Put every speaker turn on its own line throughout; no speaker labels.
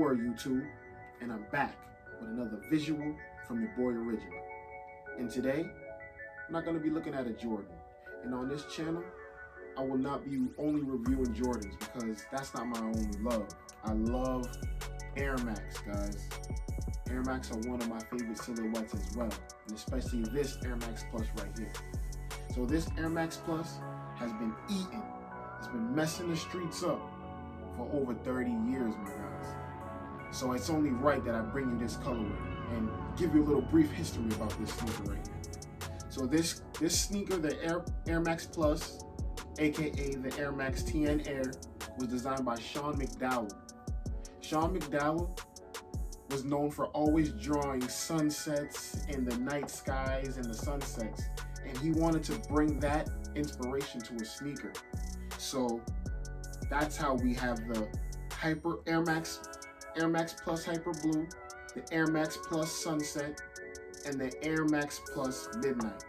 word, YouTube, and I'm back with another visual from your boy Original. And today, I'm not going to be looking at a Jordan. And on this channel, I will not be only reviewing Jordans because that's not my only love. I love Air Max, guys. Air Max are one of my favorite silhouettes as well, and especially this Air Max Plus right here. So this Air Max Plus has been eating. It's been messing the streets up for over 30 years, my guys. So it's only right that I bring you this colorway and give you a little brief history about this sneaker right here. So this sneaker, the Air Max Plus, aka the Air Max TN Air, was designed by Sean McDowell. Sean McDowell was known for always drawing sunsets in the night skies and the sunsets, and he wanted to bring that inspiration to a sneaker. So that's how we have the Air Max Plus Hyper Blue, the Air Max Plus Sunset, and the Air Max Plus Midnight.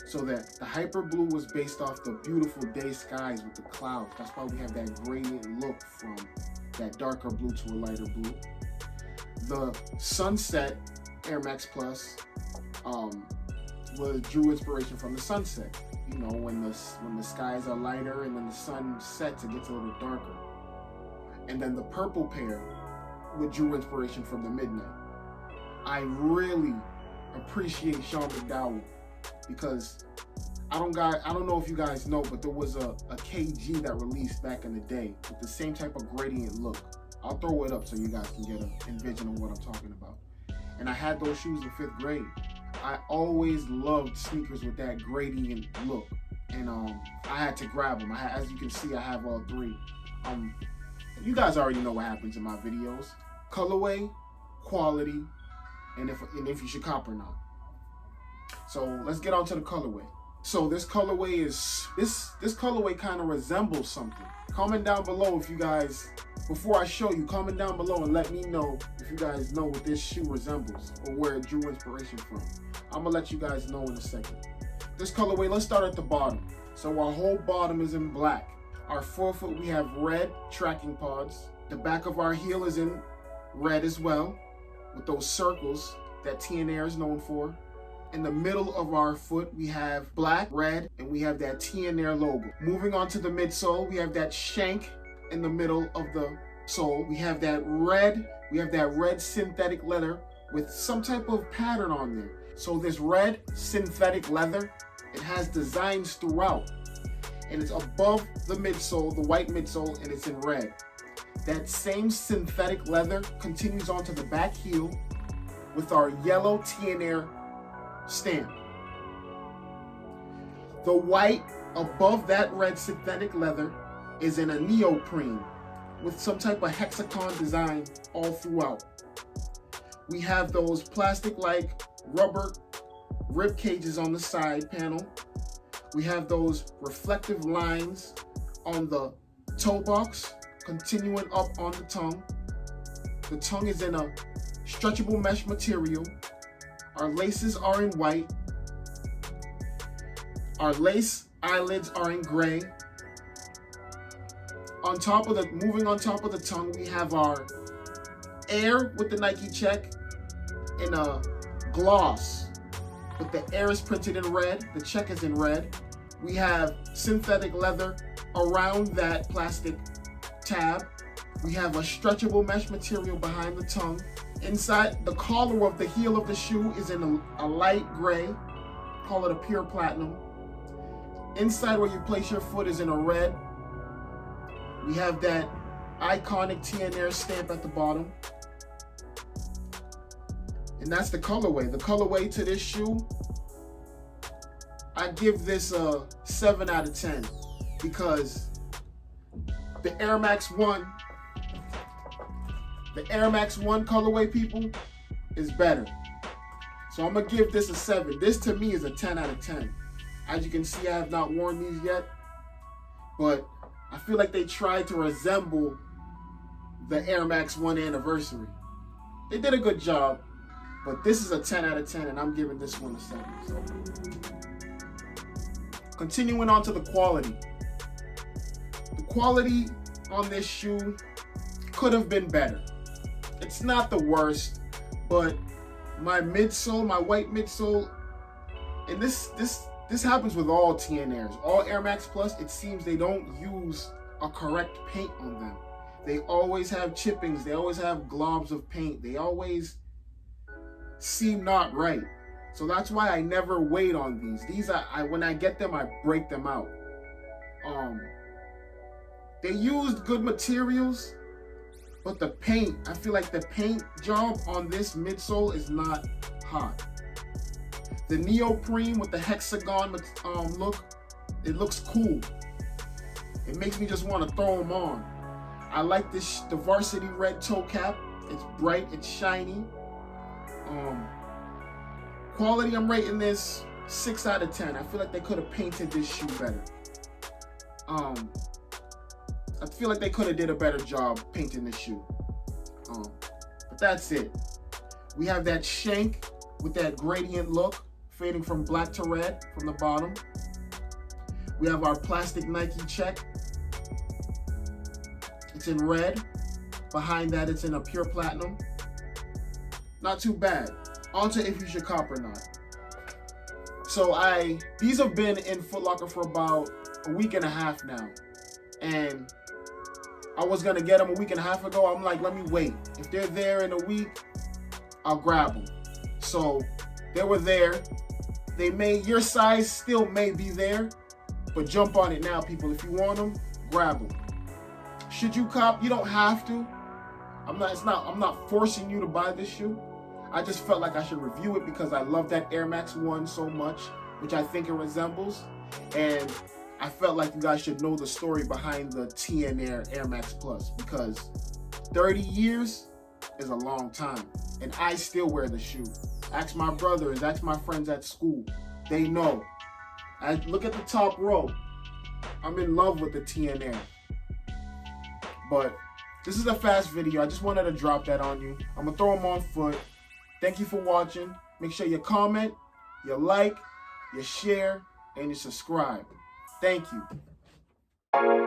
So that the Hyper Blue was based off the beautiful day skies with the clouds. That's why we have that gradient look from that darker blue to a lighter blue. The Sunset Air Max Plus drew inspiration from the sunset. You know, when the skies are lighter and then the sun sets, it gets a little darker. And then the purple pair drew inspiration from the midnight. I really appreciate Sean McDowell because I don't know if you guys know, but there was a KG that released back in the day with the same type of gradient look. I'll throw it up so you guys can get an envision of what I'm talking about. And I had those shoes in 5th grade. I always loved sneakers with that gradient look, and I had to grab them. As you can see, I have all three. You guys already know what happens in my videos: colorway, quality, and if you should cop or not. So let's get on to the colorway. So this colorway kind of resembles something. Comment down below if you guys, before I show you, comment down below and let me know if you guys know what this shoe resembles or where it drew inspiration from. I'm gonna let you guys know in a second. This colorway, let's start at the bottom. So our whole bottom is in black. Our forefoot, we have red tracking pods. The back of our heel is in red as well, with those circles that TN Air is known for. In the middle of our foot, we have black, red, and we have that TN Air logo. Moving on to the midsole, we have that shank in the middle of the sole. We have that red synthetic leather with some type of pattern on there. So this red synthetic leather, it has designs throughout. And it's above the midsole, the white midsole, and it's in red. That same synthetic leather continues onto the back heel with our yellow TN Air stamp. The white above that red synthetic leather is in a neoprene with some type of hexagon design all throughout. We have those plastic-like rubber rib cages on the side panel. We have those reflective lines on the toe box, continuing up on the tongue. The tongue is in a stretchable mesh material. Our laces are in white. Our lace eyelids are in gray. Moving on top of the tongue, we have our Air with the Nike check in a gloss, but the Air is printed in red, the check is in red. We have synthetic leather around that plastic tab. We have a stretchable mesh material behind the tongue. Inside, the collar of the heel of the shoe is in a light gray, call it a pure platinum. Inside where you place your foot is in a red. We have that iconic TN Air stamp at the bottom. And that's the colorway. The colorway to this shoe, I give this a 7 out of 10 because the Air Max 1 colorway, people, is better. So I'm gonna give this a 7. This to me is a 10 out of 10. As you can see, I have not worn these yet, but I feel like they tried to resemble the Air Max 1 anniversary. They did a good job, but this is a 10 out of 10 and I'm giving this one a 7. So, continuing on to the quality. The quality on this shoe could have been better. It's not the worst, but my midsole, my white midsole, and this happens with all TNRs. All Air Max Plus, it seems they don't use a correct paint on them. They always have chippings. They always have globs of paint. They always seem not right. So that's why I never wait on these. These when I get them, I break them out. They used good materials, but the paint, I feel like the paint job on this midsole is not hot. The neoprene with the hexagon look, it looks cool. It makes me just want to throw them on. I like the varsity red toe cap. It's bright, it's shiny. Quality, I'm rating this 6 out of 10. I feel like they could have painted this shoe better. I feel like they could have did a better job painting this shoe. But that's it. We have that shank with that gradient look, fading from black to red from the bottom. We have our plastic Nike check. It's in red. Behind that, it's in a pure platinum. Not too bad. On to if you should cop or not. So these have been in Foot Locker for about a week and a half now. And I was gonna get them a week and a half ago. I'm like, let me wait. If they're there in a week, I'll grab them. So they were there. Your size still may be there, but jump on it now, people. If you want them, grab them. Should you cop? You don't have to. I'm not forcing you to buy this shoe. I just felt like I should review it because I love that Air Max 1 so much, which I think it resembles. And I felt like you guys should know the story behind the TNR Air Max Plus, because 30 years is a long time. And I still wear the shoe. Ask my brothers, ask my friends at school. They know. I look at the top row. I'm in love with the TNR. But this is a fast video. I just wanted to drop that on you. I'm going to throw them on foot. Thank you for watching. Make sure you comment, you like, you share, and you subscribe. Thank you.